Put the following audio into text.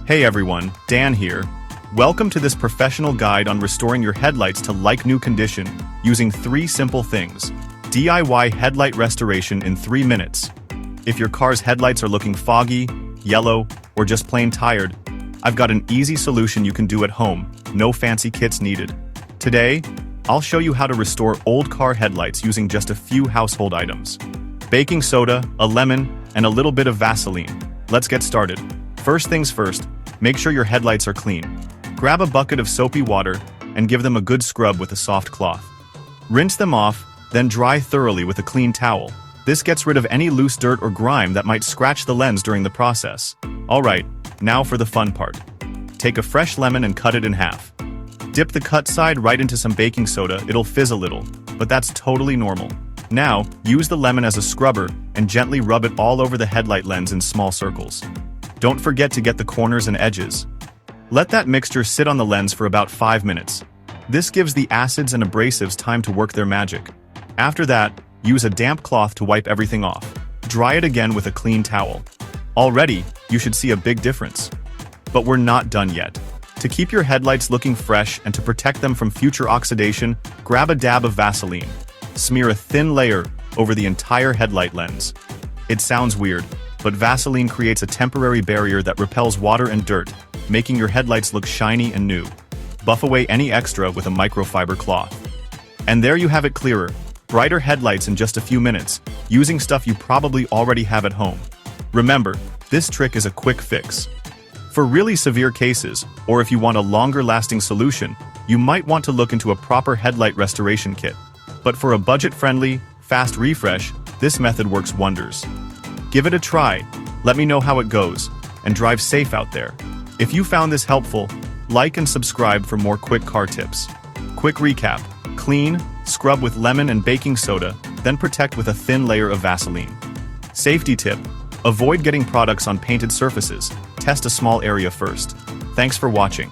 Hey everyone, Dan here. Welcome to this professional guide on restoring your headlights to like-new condition using 3 simple things. DIY headlight restoration in 3 minutes. If your car's headlights are looking foggy, yellow, or just plain tired, I've got an easy solution you can do at home, no fancy kits needed. Today, I'll show you how to restore old car headlights using just a few household items. Baking soda, a lemon, and a little bit of Vaseline. Let's get started. First things first, make sure your headlights are clean. Grab a bucket of soapy water and give them a good scrub with a soft cloth. Rinse them off, then dry thoroughly with a clean towel. This gets rid of any loose dirt or grime that might scratch the lens during the process. Alright, now for the fun part. Take a fresh lemon and cut it in half. Dip the cut side right into some baking soda, it'll fizz a little, but that's totally normal. Now, use the lemon as a scrubber and gently rub it all over the headlight lens in small circles. Don't forget to get the corners and edges. Let that mixture sit on the lens for about 5 minutes. This gives the acids and abrasives time to work their magic. After that, use a damp cloth to wipe everything off. Dry it again with a clean towel. Already, you should see a big difference. But we're not done yet. To keep your headlights looking fresh and to protect them from future oxidation, grab a dab of Vaseline. Smear a thin layer over the entire headlight lens. It sounds weird, but Vaseline creates a temporary barrier that repels water and dirt, making your headlights look shiny and new. Buff away any extra with a microfiber cloth. And there you have it, clearer, brighter headlights in just a few minutes, using stuff you probably already have at home. Remember, this trick is a quick fix. For really severe cases, or if you want a longer-lasting solution, you might want to look into a proper headlight restoration kit. But for a budget-friendly, fast refresh, this method works wonders. Give it a try, let me know how it goes, and drive safe out there. If you found this helpful, like and subscribe for more quick car tips. Quick recap: clean, scrub with lemon and baking soda, then protect with a thin layer of Vaseline. Safety tip: avoid getting products on painted surfaces, test a small area first. Thanks for watching.